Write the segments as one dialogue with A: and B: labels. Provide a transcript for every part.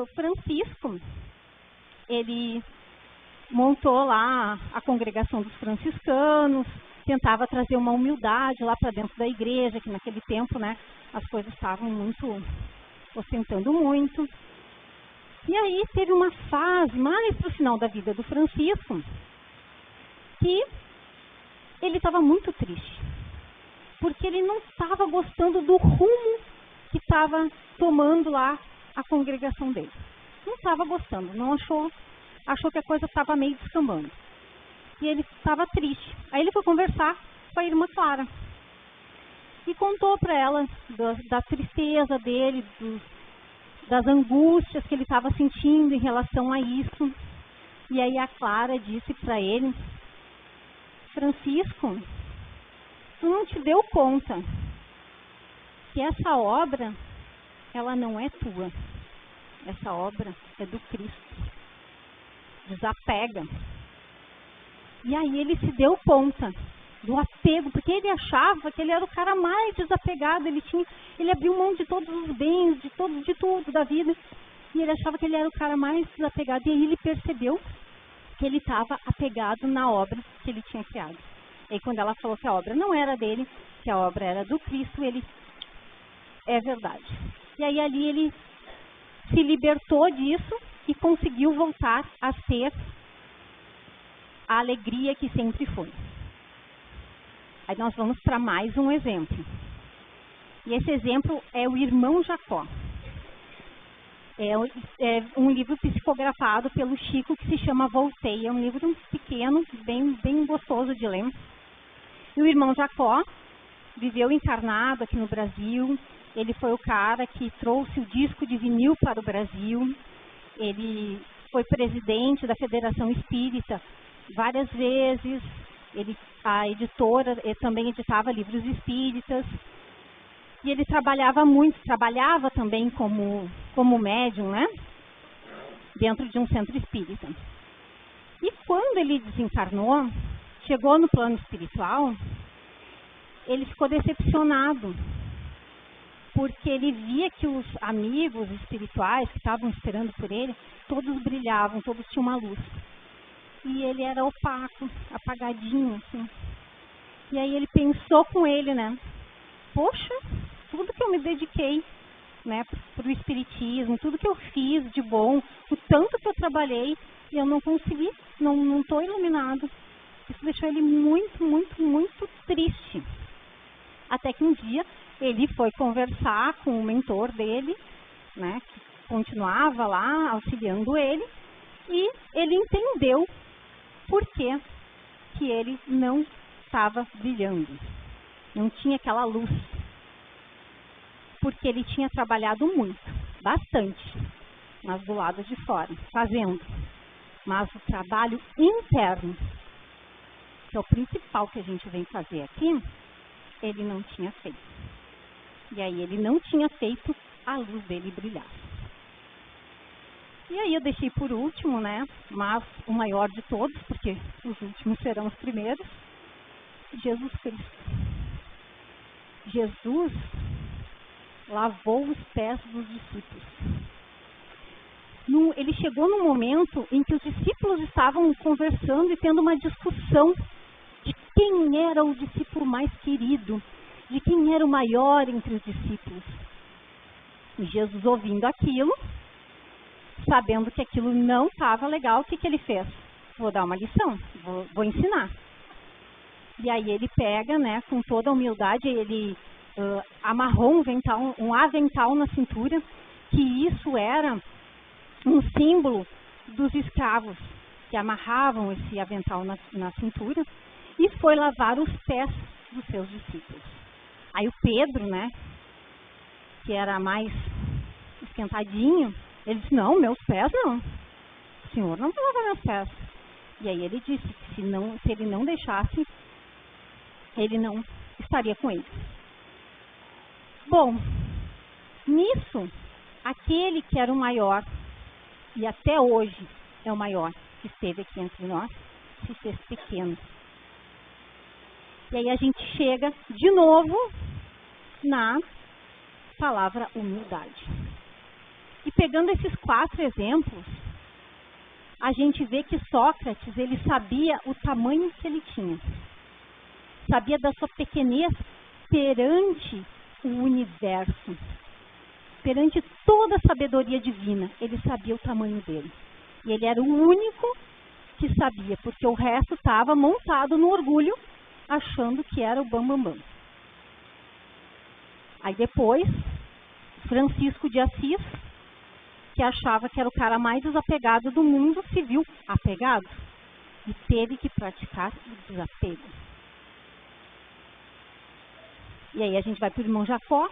A: Francisco, ele montou lá a congregação dos franciscanos, tentava trazer uma humildade lá para dentro da igreja, que naquele tempo, né, as coisas estavam ostentando muito. E aí teve uma fase, mais para o final da vida do Francisco, que ele estava muito triste, porque ele não estava gostando do rumo que estava tomando lá a congregação dele. Não estava gostando, não achou que a coisa estava meio descambando. E ele estava triste. Aí ele foi conversar com a irmã Clara e contou para ela da tristeza dele, das angústias que ele estava sentindo em relação a isso. E aí a Clara disse para ele: Francisco, tu não te deu conta que essa obra, ela não é tua. Essa obra é do Cristo. Desapega. E aí ele se deu conta do apego, porque ele achava que ele era o cara mais desapegado, ele abriu mão de todos os bens, de tudo da vida, e ele achava que ele era o cara mais desapegado. E aí ele percebeu que ele estava apegado na obra que ele tinha criado. E aí quando ela falou que a obra não era dele, que a obra era do Cristo, ele, é verdade. E aí ali ele se libertou disso e conseguiu voltar a ser a alegria que sempre foi. Aí nós vamos para mais um exemplo. E esse exemplo é o irmão Jacó. É um livro psicografado pelo Chico que se chama Voltei. É um livro pequeno, bem gostoso de ler. E o irmão Jacó viveu encarnado aqui no Brasil. Ele foi o cara que trouxe o disco de vinil para o Brasil. Ele foi presidente da Federação Espírita várias vezes. A editora também editava livros espíritas. E ele trabalhava também como médium, né? Dentro de um centro espírita. E quando ele desencarnou, chegou no plano espiritual, ele ficou decepcionado, porque ele via que os amigos espirituais que estavam esperando por ele, todos brilhavam, todos tinham uma luz. E ele era opaco, apagadinho, assim. E aí ele pensou com ele, né? Poxa, tudo que eu me dediquei, né, para o espiritismo, tudo que eu fiz de bom, o tanto que eu trabalhei, e eu não consegui, não estou iluminado. Isso deixou ele muito triste. Até que um dia ele foi conversar com o mentor dele, né, que continuava lá auxiliando ele, e ele entendeu por que ele não estava brilhando, não tinha aquela luz. Porque ele tinha trabalhado muito, bastante, mas do lado de fora, fazendo. Mas o trabalho interno, que é o principal que a gente vem fazer aqui, ele não tinha feito. E aí ele não tinha feito a luz dele brilhar. E aí eu deixei por último, né? Mas o maior de todos, porque os últimos serão os primeiros, Jesus Cristo. Jesus lavou os pés dos discípulos. Ele chegou num momento em que os discípulos estavam conversando e tendo uma discussão de quem era o discípulo mais querido, de quem era o maior entre os discípulos. E Jesus, ouvindo aquilo, sabendo que aquilo não estava legal, o que ele fez? Vou dar uma lição, vou ensinar. E aí ele pega, né, com toda a humildade, ele amarrou um avental na cintura, que isso era um símbolo dos escravos, que amarravam esse avental na cintura, e foi lavar os pés dos seus discípulos. Aí o Pedro, né, que era mais esquentadinho, ele disse: não, meus pés não, o senhor não vai lavar meus pés. E aí ele disse que se ele não deixasse, ele não estaria com ele. Bom, nisso, aquele que era o maior, e até hoje é o maior que esteve aqui entre nós, se fez pequeno. E aí a gente chega de novo na palavra humildade. E pegando esses 4 exemplos, a gente vê que Sócrates, ele sabia o tamanho que ele tinha. Sabia da sua pequenez perante o universo. Perante toda a sabedoria divina, ele sabia o tamanho dele. E ele era o único que sabia, porque o resto estava montado no orgulho, achando que era o bambambam. Aí depois, Francisco de Assis, que achava que era o cara mais desapegado do mundo, se viu apegado e teve que praticar o desapego. E aí a gente vai para o irmão Jacó,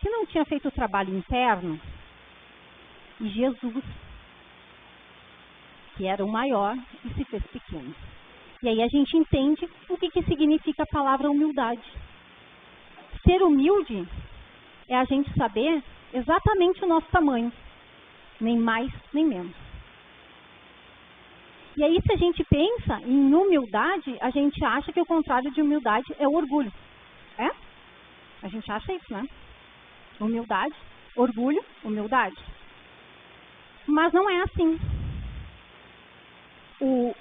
A: que não tinha feito o trabalho interno, e Jesus, que era o maior e se fez pequeno. E aí a gente entende o que significa a palavra humildade. Ser humilde é a gente saber exatamente o nosso tamanho, nem mais nem menos. E aí se a gente pensa em humildade, a gente acha que o contrário de humildade é o orgulho. É? A gente acha isso, né? Humildade, orgulho, humildade. Mas não é assim.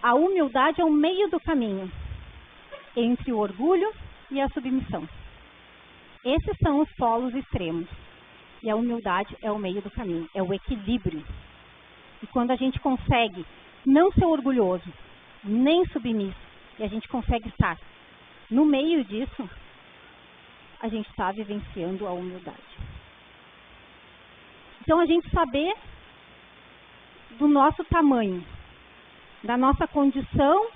A: A humildade é o meio do caminho entre o orgulho e a submissão. Esses são os polos extremos. E a humildade é o meio do caminho, é o equilíbrio. E quando a gente consegue não ser orgulhoso, nem submisso, e a gente consegue estar no meio disso, a gente está vivenciando a humildade. Então, a gente saber do nosso tamanho, da nossa condição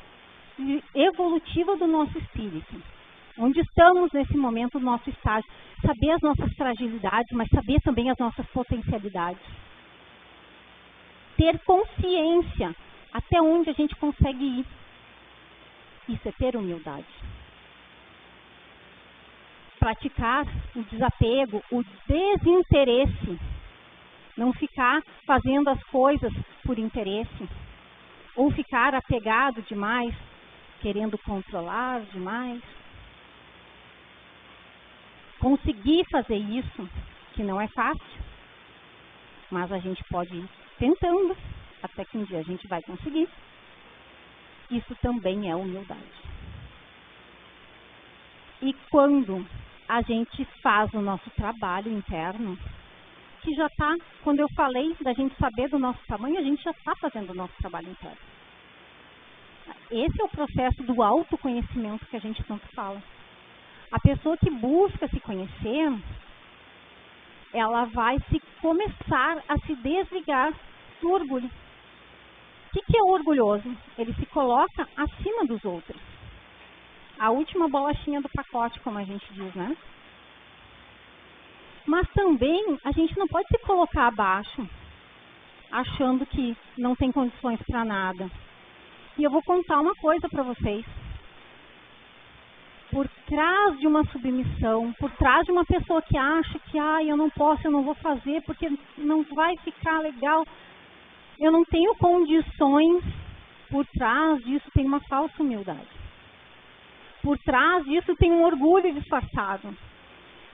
A: evolutiva do nosso espírito. Onde estamos nesse momento, no nosso estágio. Saber as nossas fragilidades, mas saber também as nossas potencialidades. Ter consciência até onde a gente consegue ir. Isso é ter humildade. Praticar o desapego, o desinteresse. Não ficar fazendo as coisas por interesse. Ou ficar apegado demais, querendo controlar demais. Conseguir fazer isso, que não é fácil, mas a gente pode ir tentando, até que um dia a gente vai conseguir. Isso também é humildade. E quando a gente faz o nosso trabalho interno, que já está, quando eu falei da gente saber do nosso tamanho, a gente já está fazendo o nosso trabalho interno. Esse é o processo do autoconhecimento que a gente tanto fala. A pessoa que busca se conhecer, ela vai começar a se desligar do orgulho. O que é o orgulhoso? Ele se coloca acima dos outros. A última bolachinha do pacote, como a gente diz, né? Mas também a gente não pode se colocar abaixo, achando que não tem condições para nada. E eu vou contar uma coisa para vocês. Por trás de uma submissão, por trás de uma pessoa que acha que eu não posso, eu não vou fazer porque não vai ficar legal, eu não tenho condições, por trás disso tem uma falsa humildade. Por trás disso tem um orgulho disfarçado.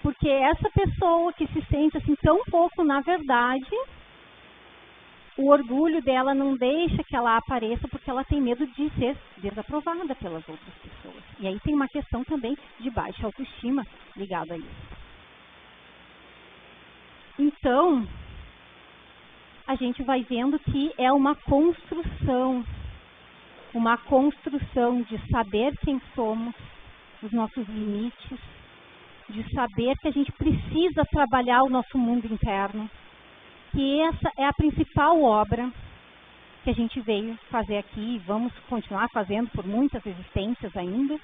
A: Porque essa pessoa que se sente assim tão pouco, na verdade, o orgulho dela não deixa que ela apareça porque ela tem medo de ser desaprovada pelas outras pessoas. E aí tem uma questão também de baixa autoestima ligada a isso. Então, a gente vai vendo que é uma construção de saber quem somos, os nossos limites, de saber que a gente precisa trabalhar o nosso mundo interno, que essa é a principal obra que a gente veio fazer aqui e vamos continuar fazendo por muitas existências ainda.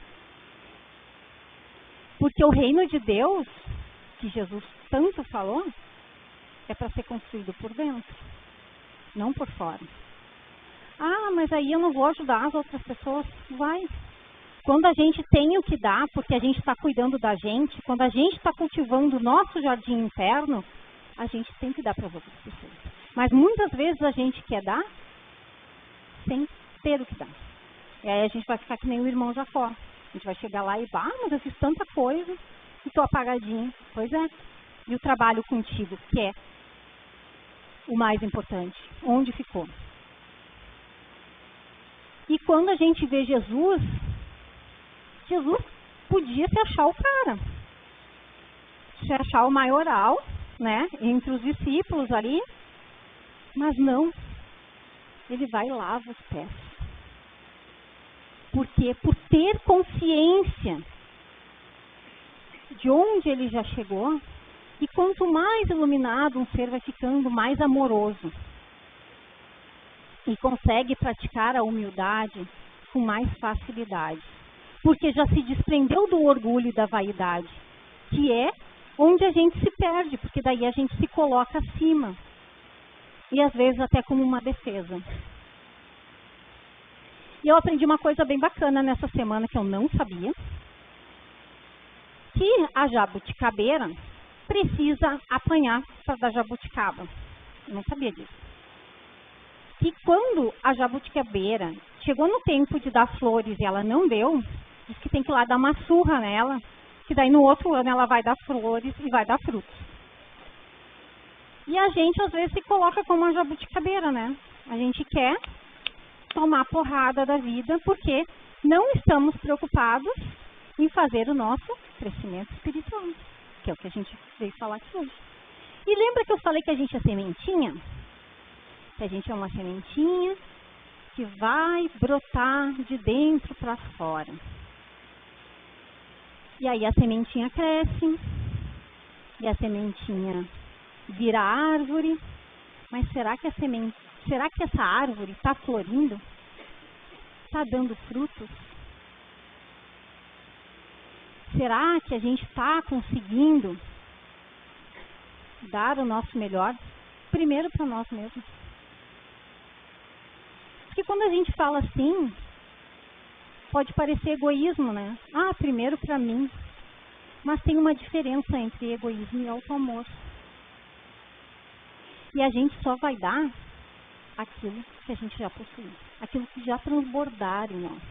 A: Porque o reino de Deus, que Jesus tanto falou, é para ser construído por dentro, não por fora. Mas aí eu não vou ajudar as outras pessoas. Vai. Quando a gente tem o que dar, porque a gente está cuidando da gente, quando a gente está cultivando o nosso jardim interno, a gente tem que dar para as outras pessoas. Mas muitas vezes a gente quer dar sem ter o que dar. E aí a gente vai ficar que nem o irmão Jacó. A gente vai chegar lá e mas eu fiz tanta coisa e estou apagadinho. Pois é. E o trabalho contigo, que é o mais importante, onde ficou. E quando a gente vê Jesus, Jesus podia se achar o cara, se achar o maioral, né, entre os discípulos ali, mas não, ele vai e lava os pés. Porque por ter consciência de onde ele já chegou, e quanto mais iluminado um ser vai ficando, mais amoroso. E consegue praticar a humildade com mais facilidade. Porque já se desprendeu do orgulho e da vaidade, que é onde a gente se perde, porque daí a gente se coloca acima. E às vezes até como uma defesa. E eu aprendi uma coisa bem bacana nessa semana que eu não sabia. Que a jabuticabeira precisa apanhar para dar jabuticaba. Eu não sabia disso. Que quando a jabuticabeira chegou no tempo de dar flores e ela não deu, diz que tem que ir lá dar uma surra nela, que daí no outro ano ela vai dar flores e vai dar frutos. E a gente às vezes se coloca como uma jabuticabeira, né? A gente quer tomar porrada da vida porque não estamos preocupados em fazer o nosso crescimento espiritual, que é o que a gente veio falar aqui hoje. E lembra que eu falei que a gente é sementinha? Que a gente é uma sementinha que vai brotar de dentro para fora. E aí a sementinha cresce, e a sementinha vira árvore, mas será que essa árvore está florindo? Está dando frutos? Será que a gente está conseguindo dar o nosso melhor primeiro para nós mesmos? Porque quando a gente fala assim, pode parecer egoísmo, né? Ah, primeiro para mim. Mas tem uma diferença entre egoísmo e auto-amor. E a gente só vai dar aquilo que a gente já possui, aquilo que já transbordar em nós.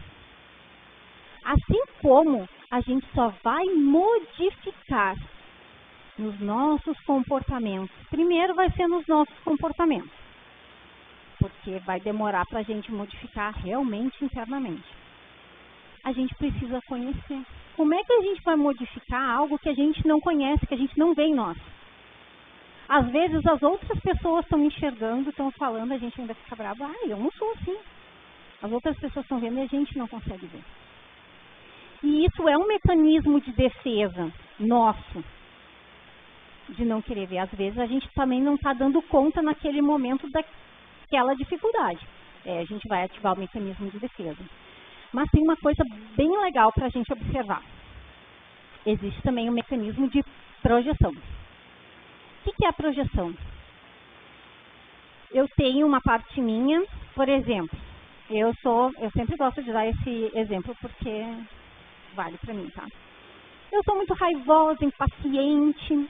A: Assim como a gente só vai modificar nos nossos comportamentos. Primeiro vai ser nos nossos comportamentos, porque vai demorar para a gente modificar realmente internamente. A gente precisa conhecer. Como é que a gente vai modificar algo que a gente não conhece, que a gente não vê em nós? Às vezes as outras pessoas estão enxergando, estão falando, a gente ainda fica bravo. Ah, eu não sou assim. As outras pessoas estão vendo e a gente não consegue ver. E isso é um mecanismo de defesa nosso, de não querer ver. Às vezes a gente também não está dando conta naquele momento daquela dificuldade. A gente vai ativar o mecanismo de defesa. Mas tem uma coisa bem legal para a gente observar. Existe também o mecanismo de projeção. O que é a projeção? Eu tenho uma parte minha, por exemplo, eu sempre gosto de dar esse exemplo porque vale para mim, tá? Eu sou muito raivosa, impaciente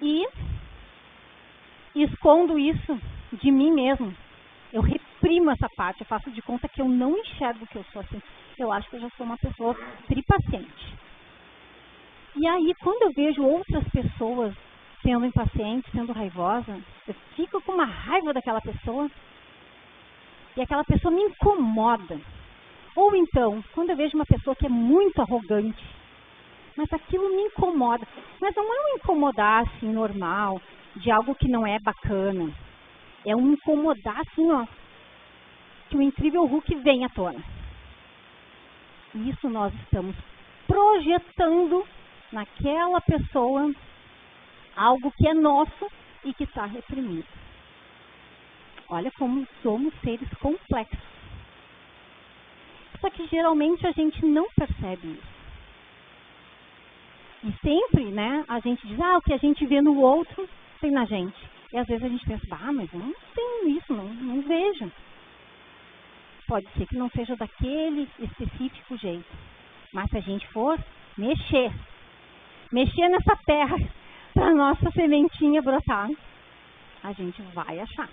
A: e escondo isso de mim mesmo. Eu reprimo essa parte, eu faço de conta que eu não enxergo que eu sou assim. Eu acho que eu já sou uma pessoa tripaciente. E aí, quando eu vejo outras pessoas sendo impacientes, sendo raivosa, eu fico com uma raiva daquela pessoa e aquela pessoa me incomoda. Ou então, quando eu vejo uma pessoa que é muito arrogante, mas aquilo me incomoda. Mas não é um incomodar assim normal, de algo que não é bacana. É um incomodar assim, ó, que o incrível Hulk vem à tona. Isso nós estamos projetando naquela pessoa algo que é nosso e que está reprimido. Olha como somos seres complexos. Só que geralmente a gente não percebe isso. E sempre, né, a gente diz, o que a gente vê no outro tem na gente. E às vezes a gente pensa, mas eu não tenho isso, não vejo. Pode ser que não seja daquele específico jeito. Mas se a gente for mexer nessa terra para a nossa sementinha brotar, a gente vai achar.